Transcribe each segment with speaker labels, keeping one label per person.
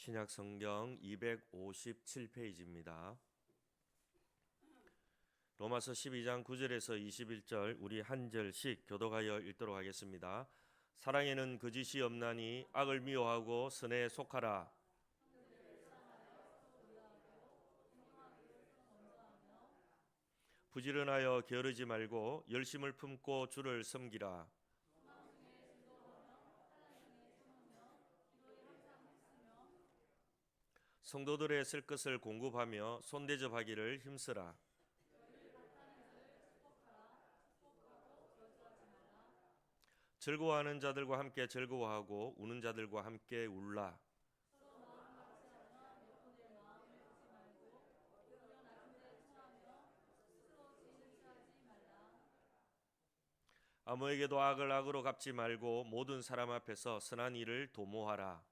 Speaker 1: 신약 성경 257페이지입니다. 로마서 12장 9절에서 21절 우리 한 절씩 교독하여 읽도록 하겠습니다. 사랑에는 거짓이 없나니 악을 미워하고 선에 속하라. 부지런하여 게으르지 말고 열심을 품고 주를 섬기라. 성도들의 쓸 것을 공급하며 손대접하기를 힘쓰라. 즐거워하는 자들과 함께 즐거워하고 우는 자들과 함께 울라. 아무에게도 악을 악으로 갚지 말고 모든 사람 앞에서 선한 일을 도모하라.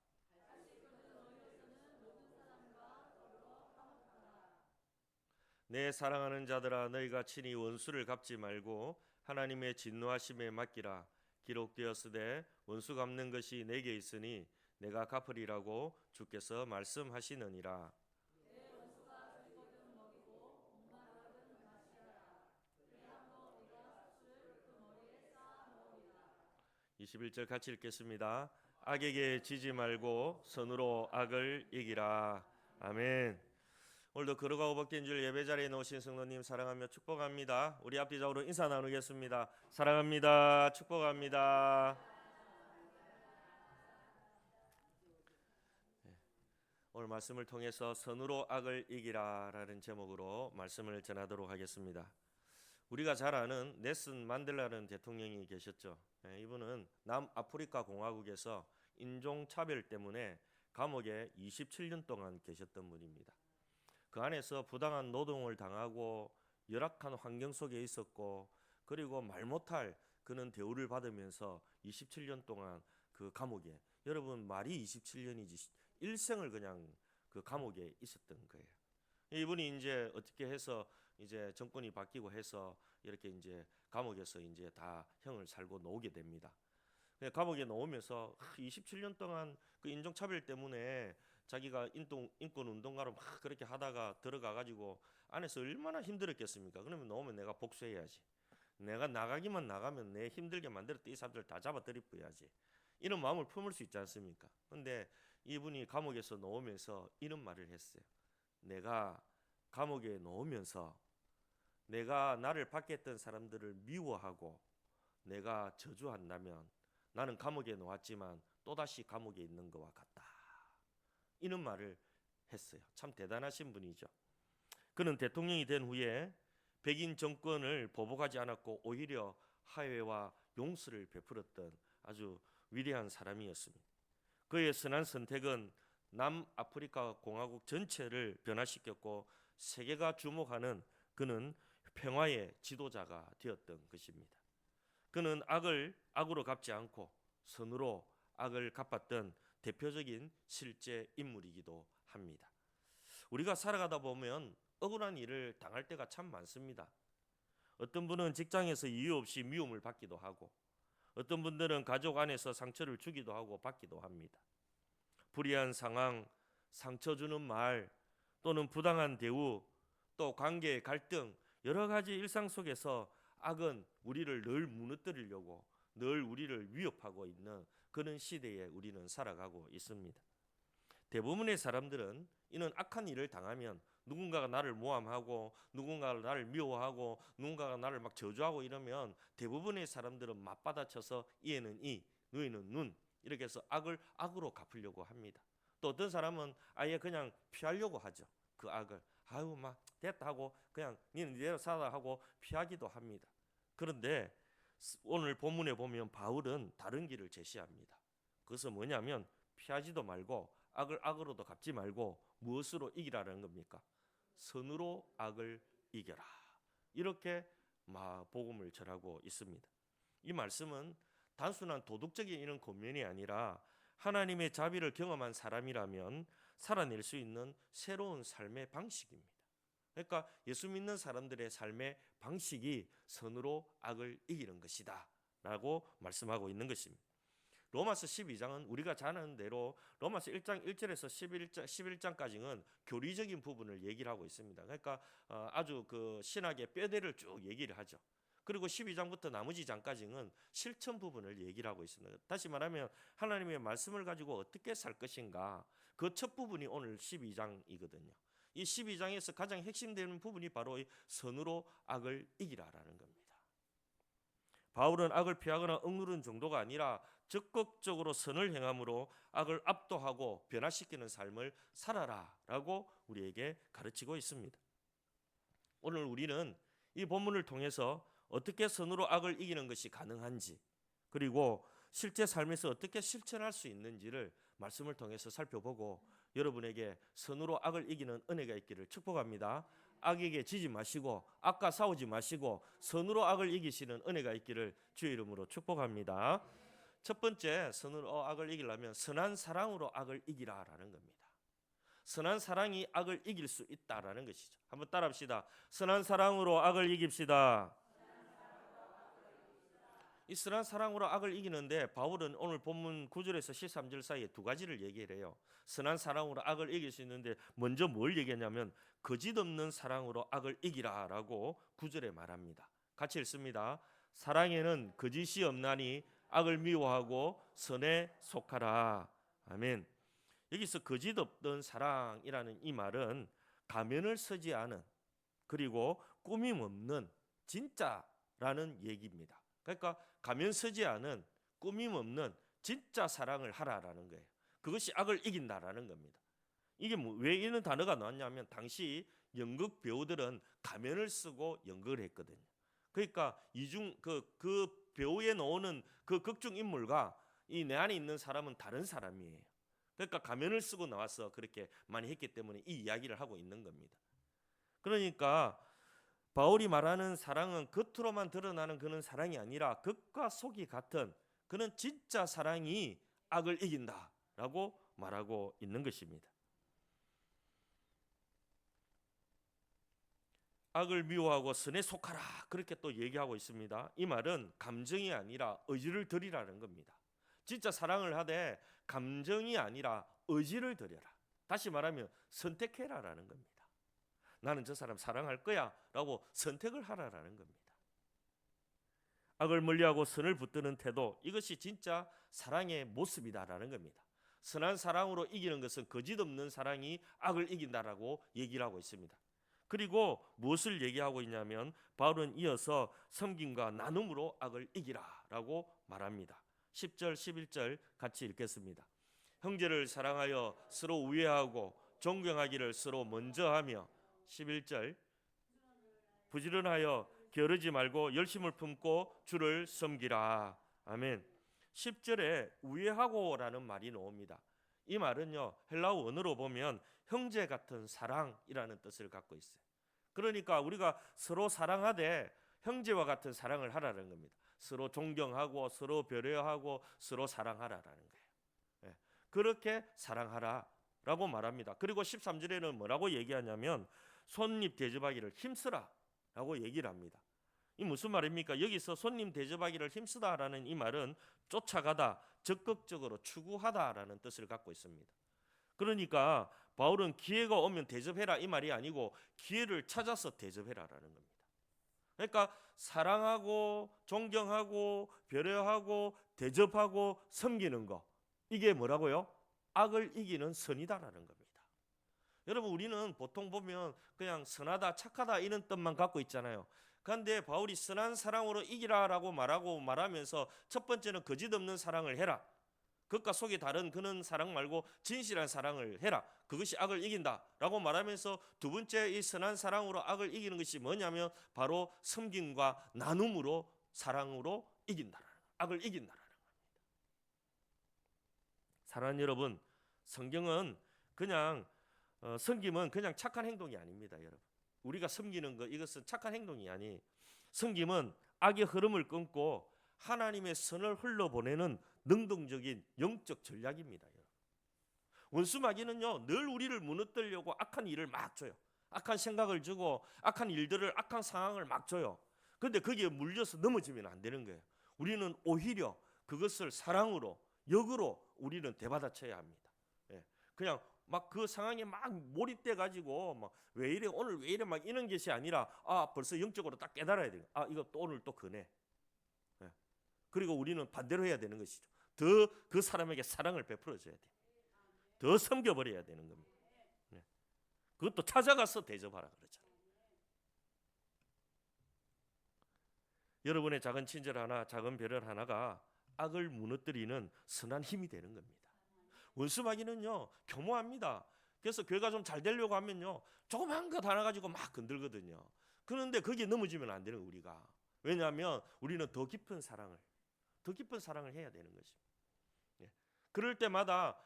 Speaker 1: 내 사랑하는 자들아, 너희가 친히 원수를 갚지 말고 하나님의 진노하심에 맡기라. 기록되었으되 원수 갚는 것이 내게 있으니 내가 갚으리라고 주께서 말씀하시느니라. 이 21절 같이 읽겠습니다. 악에게 지지 말고 선으로 악을 이기라. 아멘. 오늘도 거룩하고 복된 줄 예배 자리에 놓으신 성도님 사랑하며 축복합니다. 우리 앞뒤적으로 인사 나누겠습니다. 사랑합니다. 축복합니다. 오늘 말씀을 통해서 선으로 악을 이기라 라는 제목으로 말씀을 전하도록 하겠습니다. 우리가 잘 아는 넬슨 만델라라는 대통령이 계셨죠. 이분은 남아프리카 공화국에서 인종차별 때문에 감옥에 27년 동안 계셨던 분입니다. 그 안에서 부당한 노동을 당하고 열악한 환경 속에 있었고, 그리고 말 못할 그는 대우를 받으면서 27년 동안 그 감옥에, 여러분 말이 27년이지 일생을 그냥 그 감옥에 있었던 거예요. 이분이 이제 어떻게 해서 이제 정권이 바뀌고 해서 이렇게 이제 감옥에서 이제 다 형을 살고 나오게 됩니다. 감옥에 넣으면서 27년 동안 그 인종차별 때문에 자기가 인권 운동가로 막 그렇게 하다가 들어가 가지고 안에서 얼마나 힘들었겠습니까? 그러면 나오면 내가 복수해야지. 내가 나가기만 나가면 내 힘들게 만들었던 이 사람들 다 잡아들이야지. 이런 마음을 품을 수 있지 않습니까? 근데 이분이 감옥에서 나오면서 이런 말을 했어요. 내가 감옥에 넣으면서 내가 나를 밖에 했던 사람들을 미워하고 내가 저주한다면 나는 감옥에 놓았지만 또다시 감옥에 있는 것과 같다. 이런 말을 했어요. 참 대단하신 분이죠. 그는 대통령이 된 후에 백인 정권을 보복하지 않았고 오히려 화해와 용서를 베풀었던 아주 위대한 사람이었습니다. 그의 선한 선택은 남아프리카 공화국 전체를 변화시켰고 세계가 주목하는 그는 평화의 지도자가 되었던 것입니다. 그는 악을 악으로 갚지 않고 선으로 악을 갚았던 대표적인 실제 인물이기도 합니다. 우리가 살아가다 보면 억울한 일을 당할 때가 참 많습니다. 어떤 분은 직장에서 이유 없이 미움을 받기도 하고, 어떤 분들은 가족 안에서 상처를 주기도 하고 받기도 합니다. 불의한 상황, 상처 주는 말, 또는 부당한 대우, 또 관계의 갈등, 여러 가지 일상 속에서 악은 우리를 늘 무너뜨리려고 늘 우리를 위협하고 있는 그런 시대에 우리는 살아가고 있습니다. 대부분의 사람들은 이런 악한 일을 당하면 누군가가 나를 모함하고 누군가가 나를 미워하고 누군가가 나를 막 저주하고 이러면 대부분의 사람들은 맞받아쳐서 이에는 이, 너희는 눈 이렇게 해서 악을 악으로 갚으려고 합니다. 또 어떤 사람은 아예 그냥 피하려고 하죠. 그 악을 아유 막 됐다 하고 그냥 니는 니대로 살아 하고 피하기도 합니다. 그런데 오늘 본문에 보면 바울은 다른 길을 제시합니다. 그것은 뭐냐면 피하지도 말고 악을 악으로도 갚지 말고 무엇으로 이기라는 겁니까? 선으로 악을 이겨라. 이렇게 복음을 전하고 있습니다. 이 말씀은 단순한 도덕적인 이런 권면이 아니라 하나님의 자비를 경험한 사람이라면 살아낼 수 있는 새로운 삶의 방식입니다. 그러니까 예수 믿는 사람들의 삶의 방식이 선으로 악을 이기는 것이다 라고 말씀하고 있는 것입니다. 로마서 12장은 우리가 잘 아는 대로 로마서 1장 1절에서 11장까지는 교리적인 부분을 얘기를 하고 있습니다. 그러니까 아주 그 신학의 뼈대를 쭉 얘기를 하죠. 그리고 12장부터 나머지 장까지는 실천 부분을 얘기를 하고 있습니다. 다시 말하면 하나님의 말씀을 가지고 어떻게 살 것인가, 그 첫 부분이 오늘 12장이거든요. 이 12장에서 가장 핵심되는 부분이 바로 이 선으로 악을 이기라라는 겁니다. 바울은 악을 피하거나 억누르는 정도가 아니라 적극적으로 선을 행함으로 악을 압도하고 변화시키는 삶을 살아라라고 우리에게 가르치고 있습니다. 오늘 우리는 이 본문을 통해서 어떻게 선으로 악을 이기는 것이 가능한지, 그리고 실제 삶에서 어떻게 실천할 수 있는지를 말씀을 통해서 살펴보고 여러분에게 선으로 악을 이기는 은혜가 있기를 축복합니다. 악에게 지지 마시고 악과 싸우지 마시고 선으로 악을 이기시는 은혜가 있기를 주의 이름으로 축복합니다. 첫 번째, 선으로 악을 이기려면 선한 사랑으로 악을 이기라라는 겁니다. 선한 사랑이 악을 이길 수 있다라는 것이죠. 한번 따라합시다. 선한 사랑으로 악을 이깁시다. 이 선한 사랑으로 악을 이기는데 바울은 오늘 본문 9절에서 13절 사이에 두 가지를 얘기를 해요. 선한 사랑으로 악을 이길 수 있는데 먼저 뭘 얘기하냐면 거짓 없는 사랑으로 악을 이기라라고 9절에 말합니다. 같이 읽습니다. 사랑에는 거짓이 없나니 악을 미워하고 선에 속하라. 아멘. 여기서 거짓 없던 사랑이라는 이 말은 가면을 쓰지 않은, 그리고 꾸밈 없는 진짜라는 얘기입니다. 그러니까 가면 쓰지 않은, 꾸밈 없는 진짜 사랑을 하라라는 거예요. 그것이 악을 이긴다라는 겁니다. 이게 왜 이런 단어가 나왔냐면 당시 연극 배우들은 가면을 쓰고 연극을 했거든요. 그러니까 그 배우에 나오는 그 극중 인물과 이 내 안에 있는 사람은 다른 사람이에요. 그러니까 가면을 쓰고 나와서 그렇게 많이 했기 때문에 이 이야기를 하고 있는 겁니다. 그러니까 바울이 말하는 사랑은 겉으로만 드러나는 그런 사랑이 아니라 겉과 속이 같은 그런 진짜 사랑이 악을 이긴다라고 말하고 있는 것입니다. 악을 미워하고 선에 속하라, 그렇게 또 얘기하고 있습니다. 이 말은 감정이 아니라 의지를 들이라는 겁니다. 진짜 사랑을 하되 감정이 아니라 의지를 들여라. 다시 말하면 선택해라라는 겁니다. 나는 저 사람 사랑할 거야 라고 선택을 하라라는 겁니다. 악을 멀리하고 선을 붙드는 태도, 이것이 진짜 사랑의 모습이다라는 겁니다. 선한 사랑으로 이기는 것은 거짓 없는 사랑이 악을 이긴다라고 얘기를 하고 있습니다. 그리고 무엇을 얘기하고 있냐면 바울은 이어서 섬김과 나눔으로 악을 이기라라고 말합니다. 10절 11절 같이 읽겠습니다. 형제를 사랑하여 서로 우애하고 존경하기를 서로 먼저 하며, 11절 부지런하여 게으르지 말고 열심을 품고 주를 섬기라. 아멘. 10절에 우애하고라는 말이 나옵니다. 이 말은요, 헬라어 원어로 보면 형제 같은 사랑이라는 뜻을 갖고 있어요. 그러니까 우리가 서로 사랑하되 형제와 같은 사랑을 하라는 겁니다. 서로 존경하고 서로 배려하고 서로 사랑하라라는 거예요. 네. 그렇게 사랑하라라고 말합니다. 그리고 13절에는 뭐라고 얘기하냐면 손님 대접하기를 힘쓰라라고 얘기를 합니다. 이 무슨 말입니까? 여기서 손님 대접하기를 힘쓰다라는 이 말은 쫓아가다, 적극적으로 추구하다라는 뜻을 갖고 있습니다. 그러니까 바울은 기회가 오면 대접해라 이 말이 아니고 기회를 찾아서 대접해라라는 겁니다. 그러니까 사랑하고 존경하고 배려하고 대접하고 섬기는 거, 이게 뭐라고요? 악을 이기는 선이다라는 겁니다. 여러분, 우리는 보통 보면 그냥 선하다 착하다 이런 뜻만 갖고 있잖아요. 그런데 바울이 선한 사랑으로 이기라라고 말하면서 첫 번째는 거짓 없는 사랑을 해라. 겉과 속이 다른 그런 사랑 말고 진실한 사랑을 해라. 그것이 악을 이긴다라고 말하면서 두 번째 이 선한 사랑으로 악을 이기는 것이 뭐냐면 바로 섬김과 나눔으로 사랑으로 이긴다라는, 악을 이긴다라는 겁니다. 사랑하는 여러분, 성경은 그냥 섬김은 그냥 착한 행동이 아닙니다, 여러분. 우리가 섬기는 것, 이것은 착한 행동이 아니, 섬김은 악의 흐름을 끊고 하나님의 선을 흘러보내는 능동적인 영적 전략입니다. 원수 마귀는요, 늘 우리를 무너뜨리려고 악한 일을 막 줘요. 악한 생각을 주고 악한 일들을, 악한 상황을 막 줘요. 그런데 거기에 물려서 넘어지면 안 되는 거예요. 우리는 오히려 그것을 사랑으로 역으로 우리는 대받아쳐야 합니다. 예. 그냥 막 그 상황에 막 몰입돼 가지고 막 왜 이래 오늘 왜 이래 막 이런 것이 아니라 벌써 영적으로 딱 깨달아야 돼요. 이거 또 오늘 또 그네. 예. 그리고 우리는 반대로 해야 되는 것이죠. 더 그 사람에게 사랑을 베풀어 줘야 돼. 더 섬겨 버려야 되는 겁니다. 예. 그것도 찾아가서 대접하라 그러잖아요. 여러분의 작은 친절 하나, 작은 배려 하나가 악을 무너뜨리는 선한 힘이 되는 겁니다. 원수마귀는요 교모합니다. 그래서 교회가 좀 잘 되려고 하면요 조그만 것 하나 가지고 막 건들거든요. 그런데 거기에 넘어지면 안 되는 우리가. 왜냐하면 우리는 더 깊은 사랑을 해야 되는 것입니다. 예. 그럴 때마다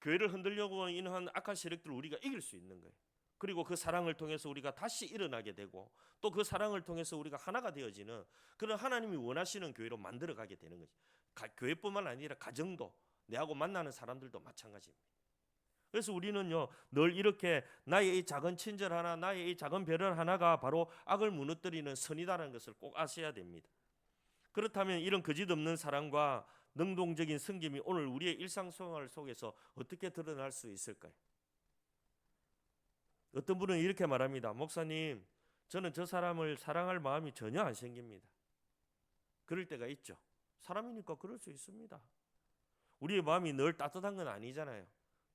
Speaker 1: 교회를 흔들려고 하는 악한 세력들을 우리가 이길 수 있는 거예요. 그리고 그 사랑을 통해서 우리가 다시 일어나게 되고 또 그 사랑을 통해서 우리가 하나가 되어지는 그런 하나님이 원하시는 교회로 만들어가게 되는 거죠. 교회뿐만 아니라 가정도 내하고 만나는 사람들도 마찬가지입니다. 그래서 우리는요 늘 이렇게 나의 이 작은 친절 하나, 나의 이 작은 배려 하나가 바로 악을 무너뜨리는 선이다라는 것을 꼭 아셔야 됩니다. 그렇다면 이런 거짓없는 사랑과 능동적인 섬김이 오늘 우리의 일상생활 속에서 어떻게 드러날 수 있을까요? 어떤 분은 이렇게 말합니다. 목사님, 저는 저 사람을 사랑할 마음이 전혀 안 생깁니다. 그럴 때가 있죠. 사람이니까 그럴 수 있습니다. 우리의 마음이 늘 따뜻한 건 아니잖아요.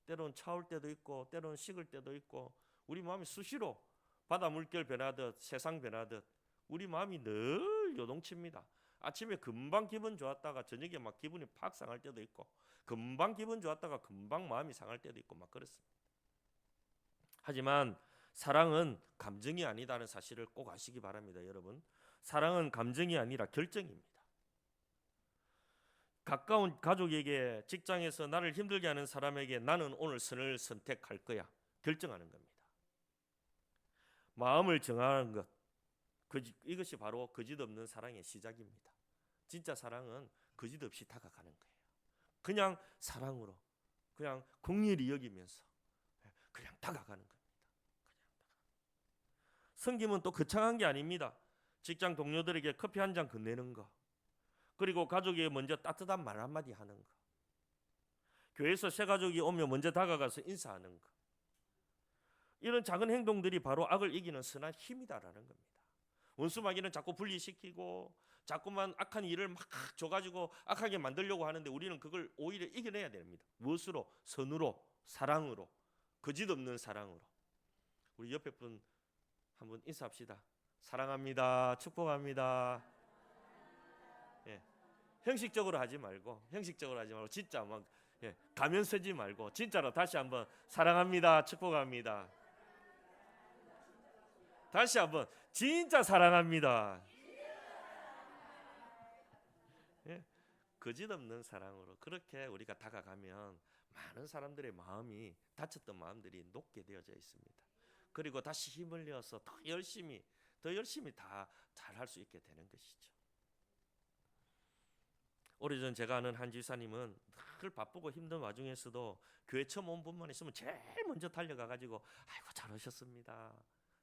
Speaker 1: 때론 차올 때도 있고 때론 식을 때도 있고 우리 마음이 수시로 바다 물결 변하듯 세상 변하듯 우리 마음이 늘 요동칩니다. 아침에 금방 기분 좋았다가 저녁에 막 기분이 팍 상할 때도 있고 금방 기분 좋았다가 금방 마음이 상할 때도 있고 막 그렇습니다. 하지만 사랑은 감정이 아니다는 사실을 꼭 아시기 바랍니다. 여러분, 사랑은 감정이 아니라 결정입니다. 가까운 가족에게, 직장에서 나를 힘들게 하는 사람에게 나는 오늘 선을 선택할 거야 결정하는 겁니다. 마음을 정하는 것, 이것이 바로 거짓없는 사랑의 시작입니다. 진짜 사랑은 거짓없이 다가가는 거예요. 그냥 사랑으로, 그냥 긍휼히 여기면서 그냥 다가가는 겁니다. 섬김은 또 거창한 게 아닙니다. 직장 동료들에게 커피 한 잔 건네는 거, 그리고 가족에게 먼저 따뜻한 말 한마디 하는 거, 교회에서 새 가족이 오면 먼저 다가가서 인사하는 거, 이런 작은 행동들이 바로 악을 이기는 선한 힘이다라는 겁니다. 원수마귀는 자꾸 분리시키고 자꾸만 악한 일을 막 줘가지고 악하게 만들려고 하는데 우리는 그걸 오히려 이겨내야 됩니다. 무엇으로? 선으로, 사랑으로, 거짓없는 사랑으로. 우리 옆에 분 한번 인사합시다. 사랑합니다. 축복합니다. 예. 형식적으로 하지 말고 진짜 막 가면 쓰지 말고 진짜로 다시 한번 사랑합니다. 축복합니다. 다시 한번 진짜 사랑합니다. 예. 거짓없는 사랑으로 그렇게 우리가 다가가면 많은 사람들의 마음이 다쳤던 마음들이 녹게 되어져 있습니다. 그리고 다시 힘을 내어서 더 열심히 다 잘할 수 있게 되는 것이죠. 오래전 제가 아는 한 집사님은 늘 바쁘고 힘든 와중에서도 교회 처음 온 분만 있으면 제일 먼저 달려가가지고 아이고 잘 오셨습니다.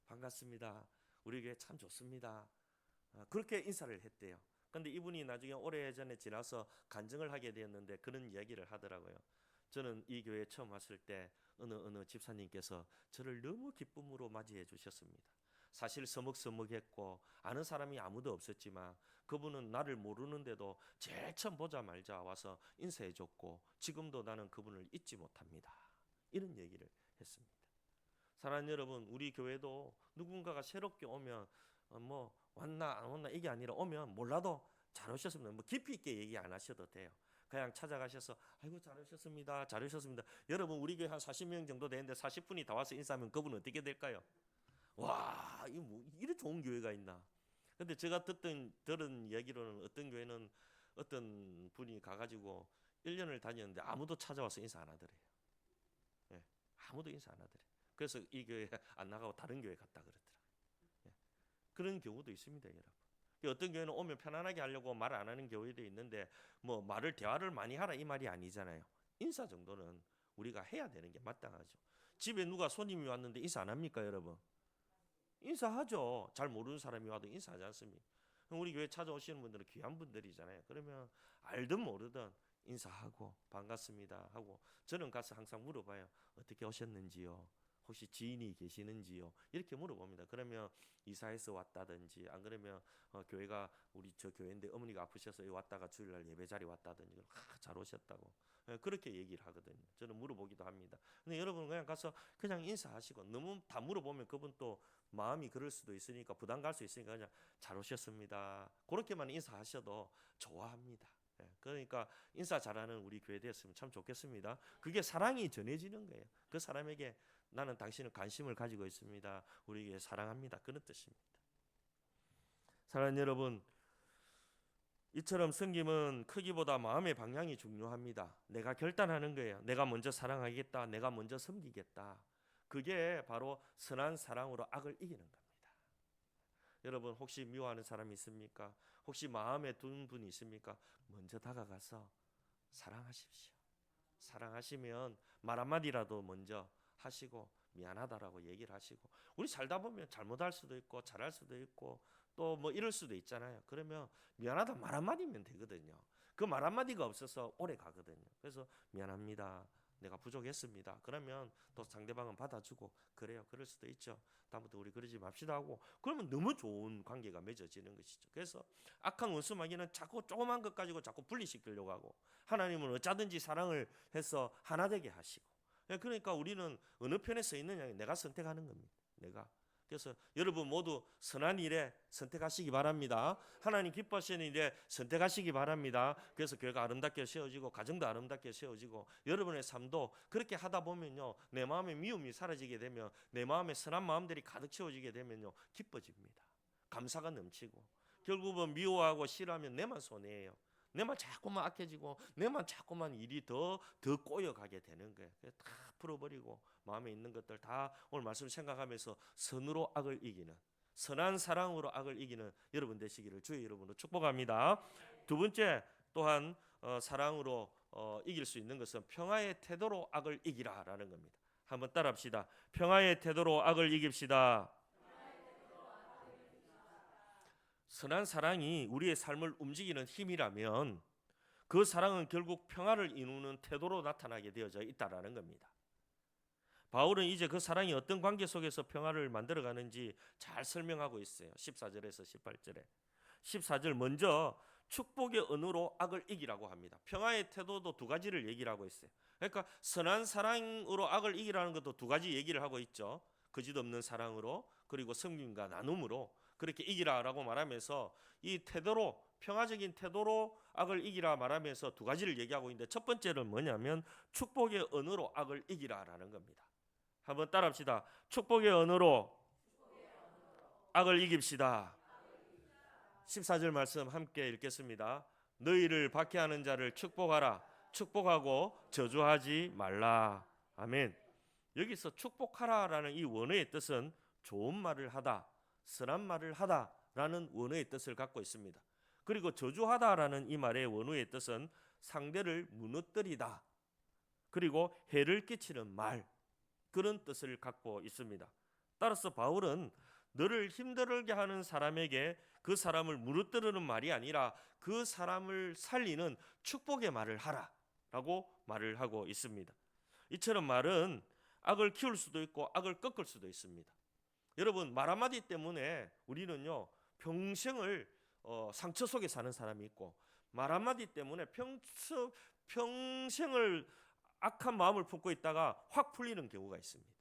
Speaker 1: 반갑습니다. 우리 교회 참 좋습니다. 그렇게 인사를 했대요. 근데 이분이 나중에 오래전에 지나서 간증을 하게 되었는데 그런 이야기를 하더라고요. 저는 이 교회에 처음 왔을 때 어느 집사님께서 저를 너무 기쁨으로 맞이해 주셨습니다. 사실 서먹서먹했고 아는 사람이 아무도 없었지만 그분은 나를 모르는데도 제일 처음 보자 말자 와서 인사해 줬고 지금도 나는 그분을 잊지 못합니다. 이런 얘기를 했습니다. 사랑하는 여러분, 우리 교회도 누군가가 새롭게 오면 뭐 왔나 안 왔나 이게 아니라 오면 몰라도 잘 오셨습니다. 뭐 깊이 있게 얘기 안 하셔도 돼요. 그냥 찾아가셔서 아이고 잘 오셨습니다. 잘 오셨습니다. 여러분 우리 교회 한 40명 정도 되는데 40분이 다 와서 인사하면 그분은 어떻게 될까요? 와, 이거 뭐 이렇게 좋은 교회가 있나? 근데 제가 들은 이야기로는 어떤 교회는 어떤 분이 가가지고 1년을 다녔는데 아무도 찾아와서 인사 안 하더래요. 예, 아무도 인사 안 하더래요. 그래서 이 교회 안 나가고 다른 교회 갔다 그러더라고요. 예, 그런 경우도 있습니다, 여러분. 어떤 교회는 오면 편안하게 하려고 말 안 하는 교회도 있는데 뭐 대화를 많이 하라 이 말이 아니잖아요. 인사 정도는 우리가 해야 되는 게 마땅하죠. 집에 누가 손님이 왔는데 인사 안 합니까, 여러분? 인사하죠. 잘 모르는 사람이 와도 인사하지 않습니까? 우리 교회 찾아오시는 분들은 귀한 분들이잖아요. 그러면 알든 모르든 인사하고 반갑습니다 하고, 저는 가서 항상 물어봐요. 어떻게 오셨는지요? 혹시 지인이 계시는지요? 이렇게 물어봅니다. 그러면 이사해서 왔다든지, 안 그러면 교회가 우리 저 교회인데 어머니가 아프셔서 여기 왔다가 주일날 예배 자리 왔다든지, 잘 오셨다고 그렇게 얘기를 하거든요. 저는 물어보기도 합니다. 근데 여러분 그냥 가서 그냥 인사하시고, 너무 다 물어보면 그분 또 마음이 그럴 수도 있으니까 부담 갈 수 있으니까 그냥 잘 오셨습니다 그렇게만 인사하셔도 좋아합니다. 그러니까 인사 잘하는 우리 교회 되었으면 참 좋겠습니다. 그게 사랑이 전해지는 거예요. 그 사람에게 나는 당신을 관심을 가지고 있습니다. 우리 교회 사랑합니다. 그런 뜻입니다. 사랑하는 여러분, 이처럼 섬김은 크기보다 마음의 방향이 중요합니다. 내가 결단하는 거예요. 내가 먼저 사랑하겠다. 내가 먼저 섬기겠다. 그게 바로 선한 사랑으로 악을 이기는 겁니다. 여러분 혹시 미워하는 사람이 있습니까? 혹시 마음에 둔 분이 있습니까? 먼저 다가가서 사랑하십시오. 사랑하시면 말 한마디라도 먼저 하시고 미안하다라고 얘기를 하시고, 우리 살다 보면 잘못할 수도 있고 잘할 수도 있고 또 뭐 이럴 수도 있잖아요. 그러면 미안하다 말 한마디면 되거든요. 그 말 한마디가 없어서 오래 가거든요. 그래서 미안합니다, 내가 부족했습니다. 그러면 또 상대방은 받아주고, 그래요, 그럴 수도 있죠, 다음부터 우리 그러지 맙시다 하고, 그러면 너무 좋은 관계가 맺어지는 것이죠. 그래서 악한 원수마귀는 자꾸 조그만 것 가지고 자꾸 분리시키려고 하고, 하나님은 어쩌든지 사랑을 해서 하나 되게 하시고. 그러니까 우리는 어느 편에 서 있느냐, 내가 선택하는 겁니다. 내가. 그래서 여러분 모두 선한 일에 선택하시기 바랍니다. 하나님 기뻐하시는 일에 선택하시기 바랍니다. 그래서 교회가 아름답게 세워지고 가정도 아름답게 세워지고, 여러분의 삶도 그렇게 하다 보면요, 내 마음의 미움이 사라지게 되면, 내 마음에 선한 마음들이 가득 채워지게 되면요, 기뻐집니다. 감사가 넘치고, 결국은 미워하고 싫어하면 내만 손해예요. 내만 자꾸만 악해지고 내만 자꾸만 일이 더 꼬여가게 되는 거예요. 다 풀어버리고 마음에 있는 것들 다 오늘 말씀 생각하면서 선으로 악을 이기는, 선한 사랑으로 악을 이기는 여러분 되시기를 주의 이름으로 축복합니다. 두 번째 또한 사랑으로 이길 수 있는 것은 평화의 태도로 악을 이기라라는 겁니다. 한번 따라합시다. 평화의 태도로 악을 이깁시다. 선한 사랑이 우리의 삶을 움직이는 힘이라면 그 사랑은 결국 평화를 이루는 태도로 나타나게 되어져 있다라는 겁니다. 바울은 이제 그 사랑이 어떤 관계 속에서 평화를 만들어가는지 잘 설명하고 있어요. 14절에서 18절에. 14절 먼저 축복의 언어로 악을 이기라고 합니다. 평화의 태도도 두 가지를 얘기를 하고 있어요. 그러니까 선한 사랑으로 악을 이기라는 것도 두 가지 얘기를 하고 있죠. 거짓없는 사랑으로, 그리고 섬김과 나눔으로 그렇게 이기라라고 말하면서, 이 태도로, 평화적인 태도로 악을 이기라 말하면서 두 가지를 얘기하고 있는데, 첫 번째는 뭐냐면 축복의 언어로 악을 이기라라는 겁니다. 한번 따라합시다. 축복의 언어로 악을 이깁시다. 14절 말씀 함께 읽겠습니다. 너희를 박해하는 자를 축복하라. 축복하고 저주하지 말라. 아멘. 여기서 축복하라라는 이 원어의 뜻은 좋은 말을 하다, 선한 말을 하다라는 원어의 뜻을 갖고 있습니다. 그리고 저주하다라는 이 말의 원어의 뜻은 상대를 무너뜨리다, 그리고 해를 끼치는 말, 그런 뜻을 갖고 있습니다. 따라서 바울은 너를 힘들게 하는 사람에게 그 사람을 무너뜨리는 말이 아니라 그 사람을 살리는 축복의 말을 하라라고 말을 하고 있습니다. 이처럼 말은 악을 키울 수도 있고 악을 꺾을 수도 있습니다. 여러분 말 한마디 때문에 우리는요 평생을 상처 속에 사는 사람이 있고, 말 한마디 때문에 평생을 악한 마음을 품고 있다가 확 풀리는 경우가 있습니다.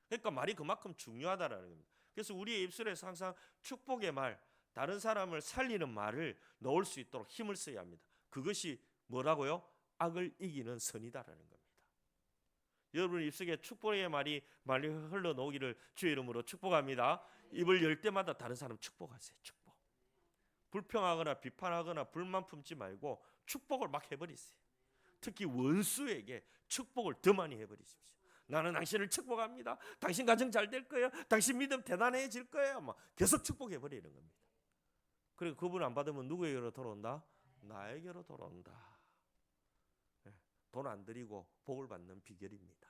Speaker 1: 그러니까 말이 그만큼 중요하다라는 겁니다. 그래서 우리의 입술에서 항상 축복의 말, 다른 사람을 살리는 말을 넣을 수 있도록 힘을 써야 합니다. 그것이 뭐라고요? 악을 이기는 선이다라는 겁니다. 여러분 입속에 축복의 말이 많이 흘러나오기를 주의 이름으로 축복합니다. 입을 열 때마다 다른 사람 축복하세요. 축복. 불평하거나 비판하거나 불만 품지 말고 축복을 막 해버리세요. 특히 원수에게 축복을 더 많이 해버리십시오. 나는 당신을 축복합니다. 당신 가정 잘 될 거예요. 당신 믿음 대단해질 거예요. 막 계속 축복해버리는 겁니다. 그리고 그분 안 받으면 누구에게로 돌아온다? 나에게로 돌아온다. 돈 안 들이고 복을 받는 비결입니다.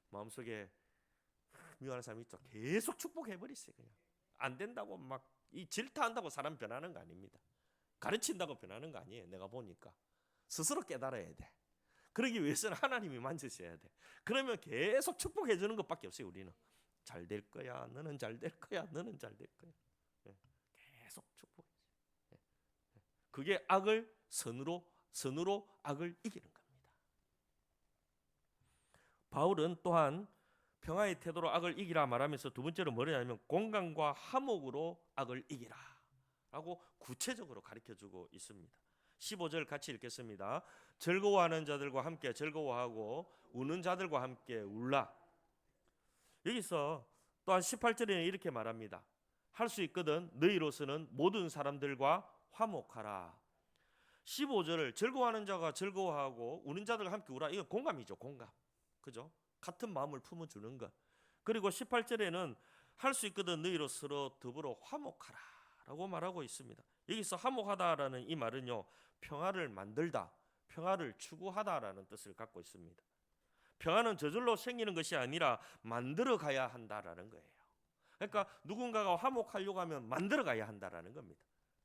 Speaker 1: 마음속에 미워하는 사람이 있죠. 계속 축복해버리세요. 그냥 안 된다고 막 이 질타한다고 사람 변하는 거 아닙니다. 가르친다고 변하는 거 아니에요. 내가 보니까 스스로 깨달아야 돼. 그러기 위해서는 하나님이 만지셔야 돼. 그러면 계속 축복해 주는 것밖에 없어요. 우리는 잘 될 거야, 너는 잘 될 거야, 너는 잘 될 거야. 계속 축복해. 그게 악을 선으로 악을 이기는 겁니다. 바울은 또한 평화의 태도로 악을 이기라 말하면서 두 번째로 뭐냐면 공감과 화목으로 악을 이기라 라고 구체적으로 가르쳐주고 있습니다. 15절 같이 읽겠습니다. 즐거워하는 자들과 함께 즐거워하고 우는 자들과 함께 울라. 여기서 또한 18절에는 이렇게 말합니다. 할 수 있거든 너희로서는 모든 사람들과 화목하라. 15절을 즐거워하는 자가 즐거워하고 우는 자들과 함께 울라. 이건 공감이죠. 공감. 그죠? 같은 마음을 품어주는 것. 그리고 18절에는 할 수 있거든 너희로 서로 더불어 화목하라 라고 말하고 있습니다. 여기서 화목하다라는 이 말은요, 평화를 만들다, 평화를 추구하다라는 뜻을 갖고 있습니다. 평화는 저절로 생기는 것이 아니라 만들어 가야 한다라는 거예요. 그러니까 누군가가 화목하려고 하면 만들어 가야 한다라는 겁니다.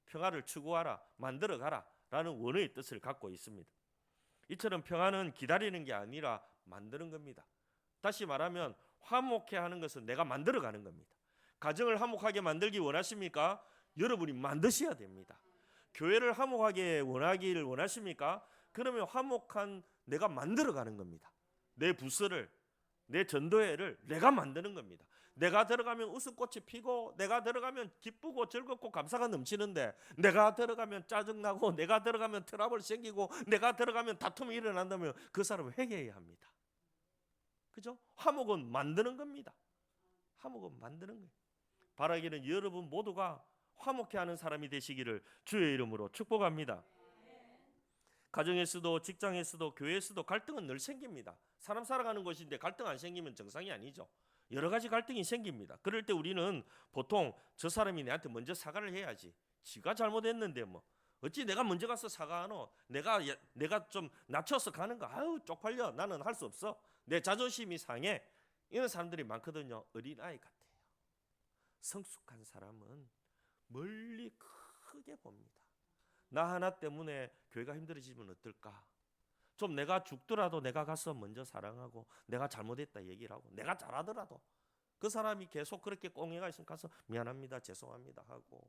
Speaker 1: 평화를 추구하라, 만들어 가라 라는 원어의 뜻을 갖고 있습니다. 이처럼 평화는 기다리는 게 아니라 만드는 겁니다. 다시 말하면 화목해 하는 것은 내가 만들어 가는 겁니다. 가정을 화목하게 만들기 원하십니까? 여러분이 만드셔야 됩니다. 교회를 화목하게 원하기를 원하십니까? 그러면 화목한 내가 만들어 가는 겁니다. 내 부서를, 내 전도회를 내가 만드는 겁니다. 내가 들어가면 웃음꽃이 피고, 내가 들어가면 기쁘고 즐겁고 감사가 넘치는데, 내가 들어가면 짜증나고, 내가 들어가면 트러블 생기고, 내가 들어가면 다툼이 일어난다면 그 사람은 회개해야 합니다. 그죠? 화목은 만드는 겁니다. 화목은 만드는 거예요. 바라기는 여러분 모두가 화목해 하는 사람이 되시기를 주의 이름으로 축복합니다. 가정에서도 직장에서도 교회에서도 갈등은 늘 생깁니다. 사람 살아가는 것인데 갈등 안 생기면 정상이 아니죠. 여러 가지 갈등이 생깁니다. 그럴 때 우리는 보통 저 사람이 내한테 먼저 사과를 해야지. 지가 잘못했는데 뭐 어찌 내가 먼저 가서 사과하노? 내가 좀 낮춰서 가는 거. 아유 쪽팔려. 나는 할 수 없어. 내 자존심이 상해. 이런 사람들이 많거든요. 어린아이 같아요. 성숙한 사람은 멀리 크게 봅니다. 나 하나 때문에 교회가 힘들어지면 어떨까? 좀 내가 죽더라도 내가 가서 먼저 사랑하고 내가 잘못했다 얘기를 하고 내가 잘하더라도 그 사람이 계속 그렇게 꽁해가 있으면 가서 미안합니다, 죄송합니다 하고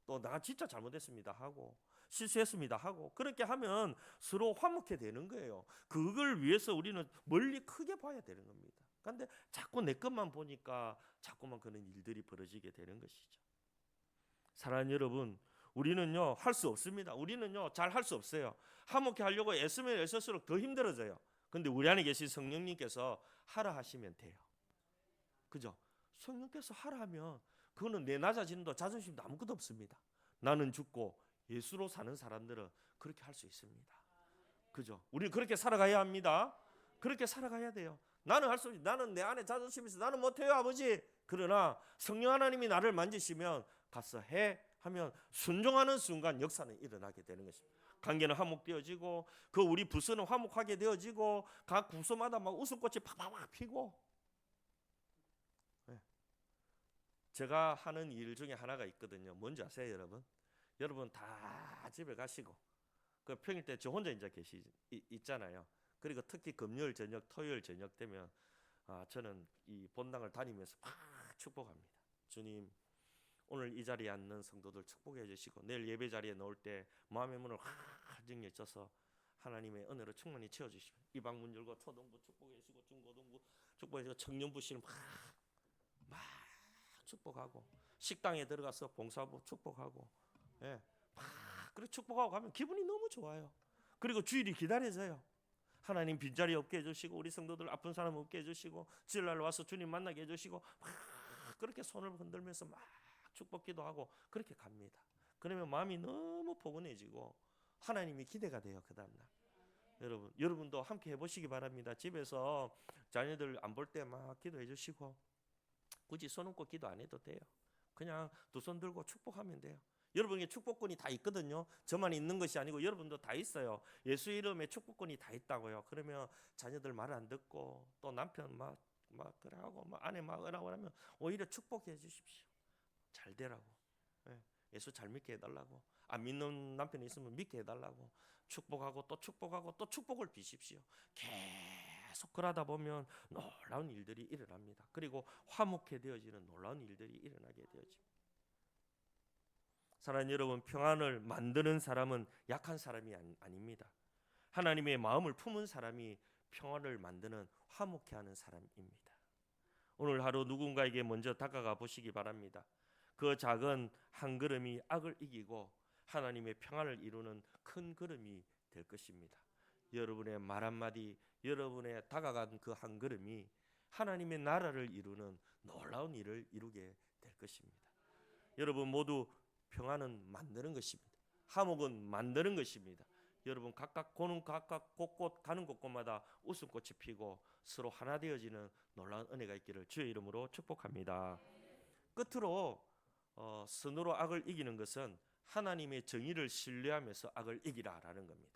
Speaker 1: 또 나 진짜 잘못했습니다 하고 실수했습니다 하고 그렇게 하면 서로 화목해 되는 거예요. 그걸 위해서 우리는 멀리 크게 봐야 되는 겁니다. 그런데 자꾸 내 것만 보니까 자꾸만 그런 일들이 벌어지게 되는 것이죠. 사랑하는 여러분, 우리는요 할 수 없습니다. 우리는요 잘 할 수 없어요. 화목해 하려고 애쓰면 애쓸수록 더 힘들어져요. 근데 우리 안에 계신 성령님께서 하라 하시면 돼요. 그죠? 성령께서 하라 하면 그거는 내 낮아지는도 자존심도 아무것도 없습니다. 나는 죽고 예수로 사는 사람들은 그렇게 할 수 있습니다. 그죠? 우리 그렇게 살아가야 합니다. 그렇게 살아가야 돼요. 나는 할 수 없지. 나는 내 안에 자존심이 있어. 나는 못해요 아버지. 그러나 성령 하나님이 나를 만지시면 가서 해 하면 순종하는 순간 역사는 일어나게 되는 것입니다. 관계는 화목되어지고 그 우리 부서는 화목하게 되어지고 각 부서마다 막 웃음꽃이 팍팍팍 피고. 네. 제가 하는 일 중에 하나가 있거든요. 뭔지 아세요, 여러분? 여러분 다 집에 가시고 그 평일 때 저 혼자 이제 있잖아요. 그리고 특히 금요일 저녁, 토요일 저녁 되면 저는 이 본당을 다니면서 막 축복합니다. 주님, 오늘 이 자리에 앉는 성도들 축복해 주시고 내일 예배 자리에 나올 때 마음의 문을 활짝 여셔서 하나님의 은혜로 충만히 채워주시고 이 방 문 열고 초등부 축복해 주시고 중고등부 축복해 주시고 청년부 씨는 막 축복하고 식당에 들어가서 봉사부 축복하고 막 그렇게 축복하고 가면 기분이 너무 좋아요. 그리고 주일이 기다려져요. 하나님 빈자리 없게 해주시고 우리 성도들 아픈 사람 없게 해주시고 주일날 와서 주님 만나게 해주시고 막 그렇게 손을 흔들면서 막 축복기도 하고 그렇게 갑니다. 그러면 마음이 너무 포근해지고 하나님이 기대가 돼요. 그 다음날 여러분도 함께 해보시기 바랍니다. 집에서 자녀들 안 볼 때 막 기도해 주시고 굳이 손 얹고 기도 안 해도 돼요. 그냥 두 손 들고 축복하면 돼요. 여러분에게 축복권이 다 있거든요. 저만 있는 것이 아니고 여러분도 다 있어요. 예수 이름에 축복권이 다 있다고요. 그러면 자녀들 말 안 듣고 또 남편 막 그래 하고 막 아내 막 으라고 하면 오히려 축복해 주십시오. 잘 되라고. 예수 잘 믿게 해달라고. 안 믿는 남편이 있으면 믿게 해달라고 축복하고 또 축복하고 또 축복을 비십시오. 계속 그러다 보면 놀라운 일들이 일어납니다. 그리고 화목해 되어지는 놀라운 일들이 일어나게 되어집니다. 사랑하는 여러분, 평안을 만드는 사람은 약한 사람이 아닙니다. 하나님의 마음을 품은 사람이 평안을 만드는 화목해 하는 사람입니다. 오늘 하루 누군가에게 먼저 다가가 보시기 바랍니다. 그 작은 한 걸음이 악을 이기고 하나님의 평안을 이루는 큰 걸음이 될 것입니다. 여러분의 말 한마디, 여러분의 다가간 그 한 걸음이 하나님의 나라를 이루는 놀라운 일을 이루게 될 것입니다. 여러분 모두 평안은 만드는 것입니다. 화목은 만드는 것입니다. 여러분 각각 곳곳 가는 곳곳마다 웃음꽃이 피고 서로 하나 되어지는 놀라운 은혜가 있기를 주의 이름으로 축복합니다. 끝으로 선으로 악을 이기는 것은 하나님의 정의를 신뢰하면서 악을 이기라라는 겁니다.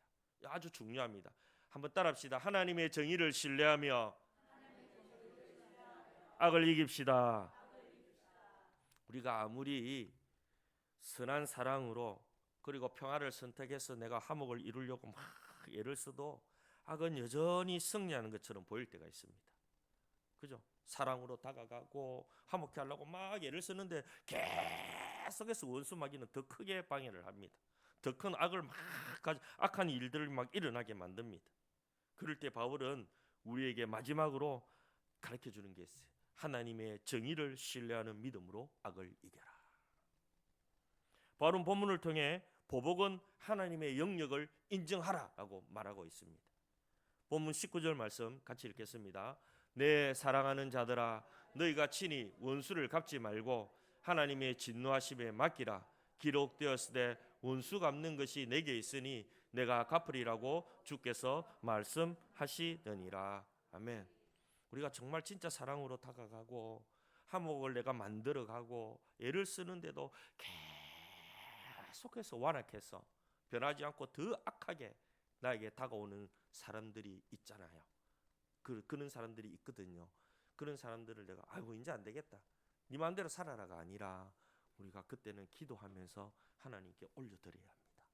Speaker 1: 아주 중요합니다. 한번 따라합시다. 하나님의 정의를 신뢰하며 악을 이깁시다. 우리가 아무리 선한 사랑으로 그리고 평화를 선택해서 내가 화목을 이루려고 막 애를 써도 악은 여전히 승리하는 것처럼 보일 때가 있습니다. 그죠? 사랑으로 다가가고 화목해 하려고 막 애를 쓰는데 계속해서 원수 마귀는 더 크게 방해를 합니다. 더 큰 악을 막 악한 일들을 막 일어나게 만듭니다. 그럴 때 바울은 우리에게 마지막으로 가르쳐 주는 게 있어요. 하나님의 정의를 신뢰하는 믿음으로 악을 이겨라. 바울은 본문을 통해 보복은 하나님의 영역을 인정하라라고 말하고 있습니다. 본문 19절 말씀 같이 읽겠습니다. 내 사랑하는 자들아 너희가 친히 원수를 갚지 말고 하나님의 진노하심에 맡기라. 기록되었으되 원수 갚는 것이 내게 있으니 내가 갚으리라고 주께서 말씀하시느니라. 아멘. 우리가 정말 진짜 사랑으로 다가가고 화목을 내가 만들어가고 애를 쓰는데도 계속해서 완악해서 변하지 않고 더 악하게 나에게 다가오는 사람들이 있잖아요. 그런 사람들이 있거든요. 그런 사람들을 내가 아이고 이제 안 되겠다, 네 마음대로 살아라가 아니라 우리가 그때는 기도하면서 하나님께 올려드려야 합니다.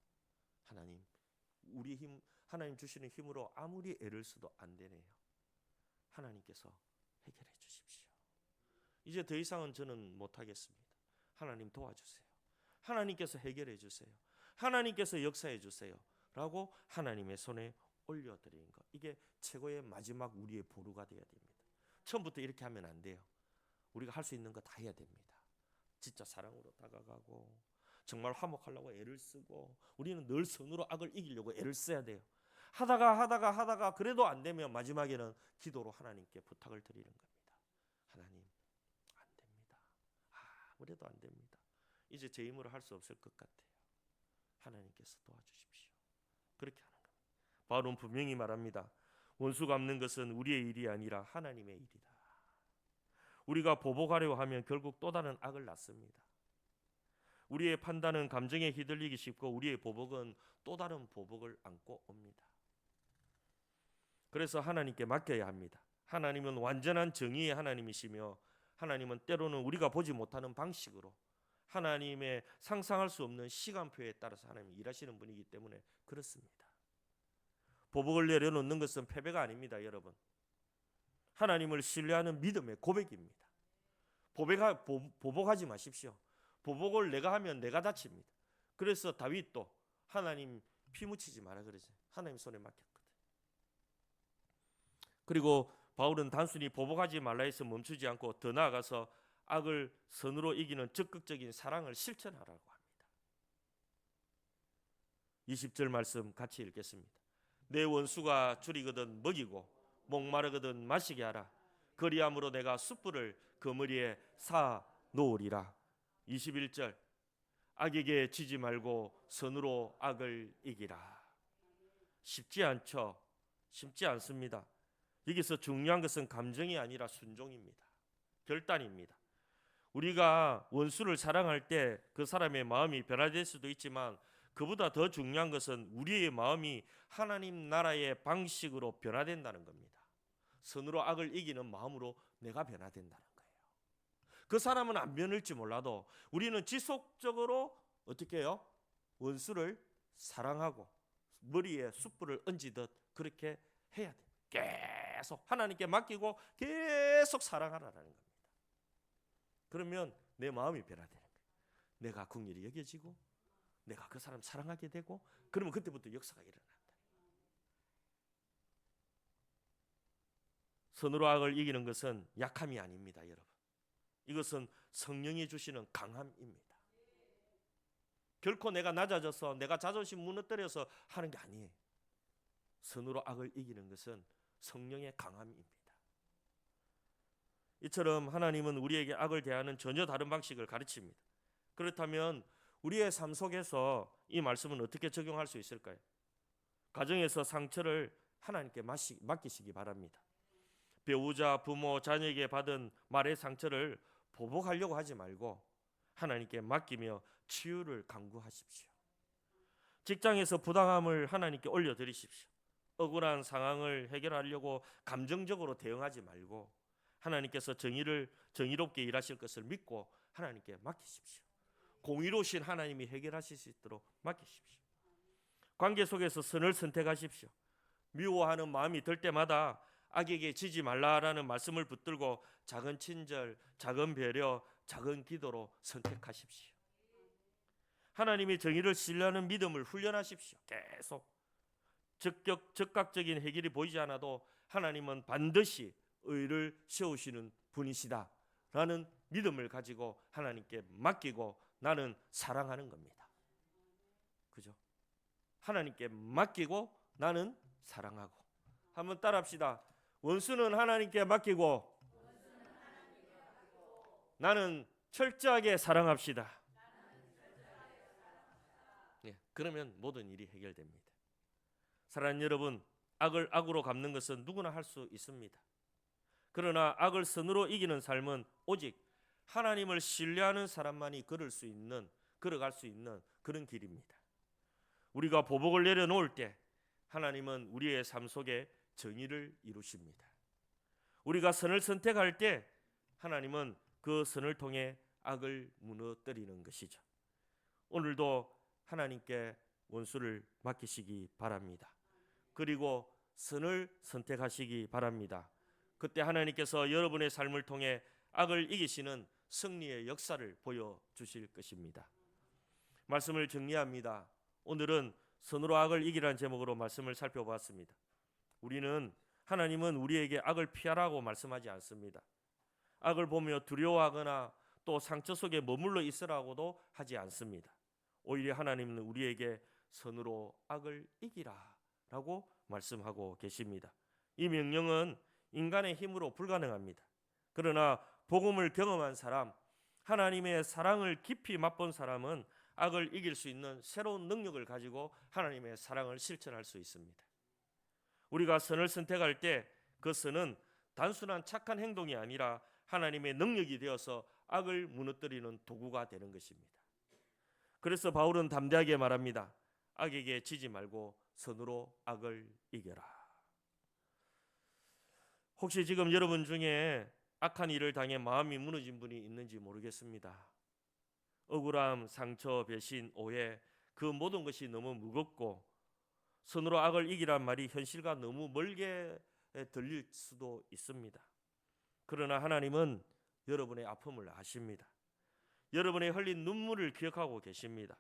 Speaker 1: 하나님, 우리 힘, 하나님 주시는 힘으로 아무리 애를 써도 안 되네요. 하나님께서 해결해 주십시오. 이제 더 이상은 저는 못하겠습니다. 하나님 도와주세요. 하나님께서 해결해 주세요. 하나님께서 역사해 주세요 라고 하나님의 손에 올려드리는 것, 이게 최고의 마지막 우리의 보루가 되어야 됩니다. 처음부터 이렇게 하면 안 돼요. 우리가 할 수 있는 거 다 해야 됩니다. 진짜 사랑으로 다가가고 정말 화목하려고 애를 쓰고 우리는 늘 선으로 악을 이기려고 애를 써야 돼요. 하다가 그래도 안 되면 마지막에는 기도로 하나님께 부탁을 드리는 겁니다. 하나님, 안 됩니다. 아무래도 안 됩니다. 이제 제 힘으로 할 수 없을 것 같아요. 하나님께서 도와주십시오. 그렇게 하는 겁니다. 바울은 분명히 말합니다. 원수 갚는 것은 우리의 일이 아니라 하나님의 일이다. 우리가 보복하려 하면 결국 또 다른 악을 낳습니다. 우리의 판단은 감정에 휘둘리기 쉽고 우리의 보복은 또 다른 보복을 안고 옵니다. 그래서 하나님께 맡겨야 합니다. 하나님은 완전한 정의의 하나님이시며 하나님은 때로는 우리가 보지 못하는 방식으로 하나님의 상상할 수 없는 시간표에 따라서 하나님이 일하시는 분이기 때문에 그렇습니다. 보복을 내려놓는 것은 패배가 아닙니다, 여러분. 하나님을 신뢰하는 믿음의 고백입니다. 보복하지 마십시오. 보복을 내가 하면 내가 다칩니다. 그래서 다윗도 하나님 피 묻히지 마라 그러죠. 하나님 손에 맡겼거든. 그리고 바울은 단순히 보복하지 말라 해서 멈추지 않고 더 나아가서 악을 선으로 이기는 적극적인 사랑을 실천하라고 합니다. 20절 말씀 같이 읽겠습니다. 내 원수가 줄이거든 먹이고 목마르거든 마시게 하라. 그리함으로 내가 숯불을 그 머리에 사 놓으리라. 21절 악에게 지지 말고 선으로 악을 이기라. 쉽지 않죠. 쉽지 않습니다. 여기서 중요한 것은 감정이 아니라 순종입니다. 결단입니다. 우리가 원수를 사랑할 때 그 사람의 마음이 변화될 수도 있지만 그보다 더 중요한 것은 우리의 마음이 하나님 나라의 방식으로 변화된다는 겁니다. 선으로 악을 이기는 마음으로 내가 변화된다는 거예요. 그 사람은 안 변할지 몰라도 우리는 지속적으로 어떻게 해요? 원수를 사랑하고 머리에 숯불을 얹이듯 그렇게 해야 돼. 계속 하나님께 맡기고 계속 사랑하라는 겁니다. 그러면 내 마음이 변화되는 거예요. 내가 긍휼히 여겨지고 내가 그 사람 사랑하게 되고, 그러면 그때부터 역사가 일어난다. 선으로 악을 이기는 것은 약함이 아닙니다, 여러분. 이것은 성령이 주시는 강함입니다. 결코 내가 낮아져서 내가 자존심 무너뜨려서 하는 게 아니에요. 선으로 악을 이기는 것은 성령의 강함입니다. 이처럼 하나님은 우리에게 악을 대하는 전혀 다른 방식을 가르칩니다. 그렇다면 우리의 삶 속에서 이 말씀은 어떻게 적용할 수 있을까요? 가정에서 상처를 하나님께 맡기시기 바랍니다. 배우자, 부모, 자녀에게 받은 말의 상처를 보복하려고 하지 말고 하나님께 맡기며 치유를 간구하십시오. 직장에서 부당함을 하나님께 올려드리십시오. 억울한 상황을 해결하려고 감정적으로 대응하지 말고 하나님께서 정의롭게 일하실 것을 믿고 하나님께 맡기십시오. 공의로우신 하나님이 해결하실 수 있도록 맡기십시오. 관계 속에서 선을 선택하십시오. 미워하는 마음이 들 때마다 악에게 지지 말라라는 말씀을 붙들고 작은 친절, 작은 배려, 작은 기도로 선택하십시오. 하나님이 정의를 신뢰하는 믿음을 훈련하십시오. 계속 즉각적인 해결이 보이지 않아도 하나님은 반드시 의를 세우시는 분이시다라는 믿음을 가지고 하나님께 맡기고 나는 사랑하는 겁니다. 그죠? 하나님께 맡기고 나는 사랑하고. 한번 따라합시다. 원수는 하나님께 맡기고 나는 철저하게 사랑합시다. 예, 그러면 모든 일이 해결됩니다. 사랑하는 여러분, 악을 악으로 갚는 것은 누구나 할 수 있습니다. 그러나 악을 선으로 이기는 삶은 오직 하나님을 신뢰하는 사람만이 걸어갈 수 있는 그런 길입니다. 우리가 보복을 내려놓을 때 하나님은 우리의 삶 속에 정의를 이루십니다. 우리가 선을 선택할 때 하나님은 그 선을 통해 악을 무너뜨리는 것이죠. 오늘도 하나님께 원수를 맡기시기 바랍니다. 그리고 선을 선택하시기 바랍니다. 그때 하나님께서 여러분의 삶을 통해 악을 이기시는 승리의 역사를 보여주실 것입니다. 말씀을 정리합니다. 오늘은 선으로 악을 이기라는 제목으로 말씀을 살펴보았습니다. 하나님은 우리에게 악을 피하라고 말씀하지 않습니다. 악을 보며 두려워하거나 또 상처 속에 머물러 있으라고도 하지 않습니다. 오히려 하나님은 우리에게 선으로 악을 이기라라고 말씀하고 계십니다. 이 명령은 인간의 힘으로 불가능합니다. 그러나 복음을 경험한 사람, 하나님의 사랑을 깊이 맛본 사람은 악을 이길 수 있는 새로운 능력을 가지고 하나님의 사랑을 실천할 수 있습니다. 우리가 선을 선택할 때 그 선은 단순한 착한 행동이 아니라 하나님의 능력이 되어서 악을 무너뜨리는 도구가 되는 것입니다. 그래서 바울은 담대하게 말합니다. 악에게 지지 말고 선으로 악을 이겨라. 혹시 지금 여러분 중에 악한 일을 당해 마음이 무너진 분이 있는지 모르겠습니다. 억울함, 상처, 배신, 오해, 그 모든 것이 너무 무겁고 선으로 악을 이기란 말이 현실과 너무 멀게 들릴 수도 있습니다. 그러나 하나님은 여러분의 아픔을 아십니다. 여러분의 흘린 눈물을 기억하고 계십니다.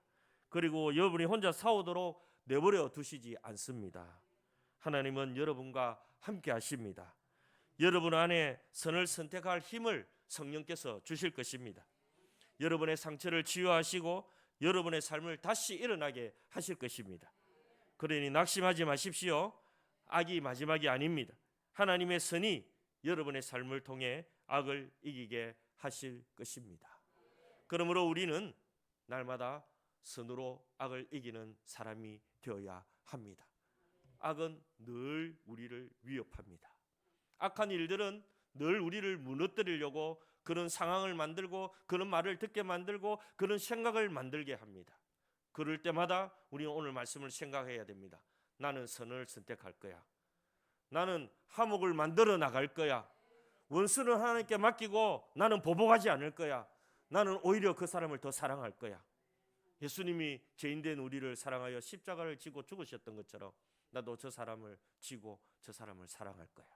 Speaker 1: 그리고 여러분이 혼자 싸우도록 내버려 두시지 않습니다. 하나님은 여러분과 함께 하십니다. 여러분 안에 선을 선택할 힘을 성령께서 주실 것입니다. 여러분의 상처를 치유하시고 여러분의 삶을 다시 일어나게 하실 것입니다. 그러니 낙심하지 마십시오. 악이 마지막이 아닙니다. 하나님의 선이 여러분의 삶을 통해 악을 이기게 하실 것입니다. 그러므로 우리는 날마다 선으로 악을 이기는 사람이 되어야 합니다. 악은 늘 우리를 위협합니다. 악한 일들은 늘 우리를 무너뜨리려고 그런 상황을 만들고 그런 말을 듣게 만들고 그런 생각을 만들게 합니다. 그럴 때마다 우리는 오늘 말씀을 생각해야 됩니다. 나는 선을 선택할 거야. 나는 화목을 만들어 나갈 거야. 원수는 하나님께 맡기고 나는 보복하지 않을 거야. 나는 오히려 그 사람을 더 사랑할 거야. 예수님이 죄인된 우리를 사랑하여 십자가를 지고 죽으셨던 것처럼 나도 저 사람을 지고 저 사람을 사랑할 거야.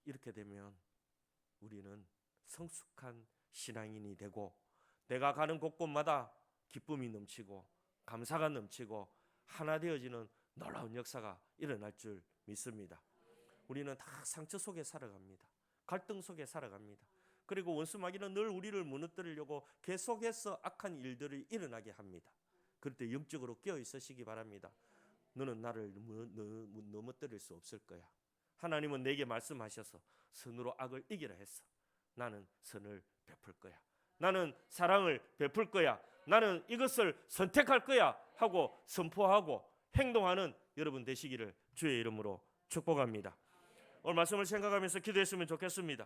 Speaker 1: 이렇게 되면 우리는 성숙한 신앙인이 되고 내가 가는 곳곳마다 기쁨이 넘치고 감사가 넘치고 하나 되어지는 놀라운 역사가 일어날 줄 믿습니다. 우리는 다 상처 속에 살아갑니다. 갈등 속에 살아갑니다. 그리고 원수 마귀는 늘 우리를 무너뜨리려고 계속해서 악한 일들이 일어나게 합니다. 그럴 때 영적으로 깨어 있으시기 바랍니다. 너는 나를 넘어뜨릴 수 없을 거야. 하나님은 내게 말씀하셔서 선으로 악을 이기라 했어. 나는 선을 베풀 거야. 나는 사랑을 베풀 거야. 나는 이것을 선택할 거야 하고 선포하고 행동하는 여러분 되시기를 주의 이름으로 축복합니다. 오늘 말씀을 생각하면서 기도했으면 좋겠습니다.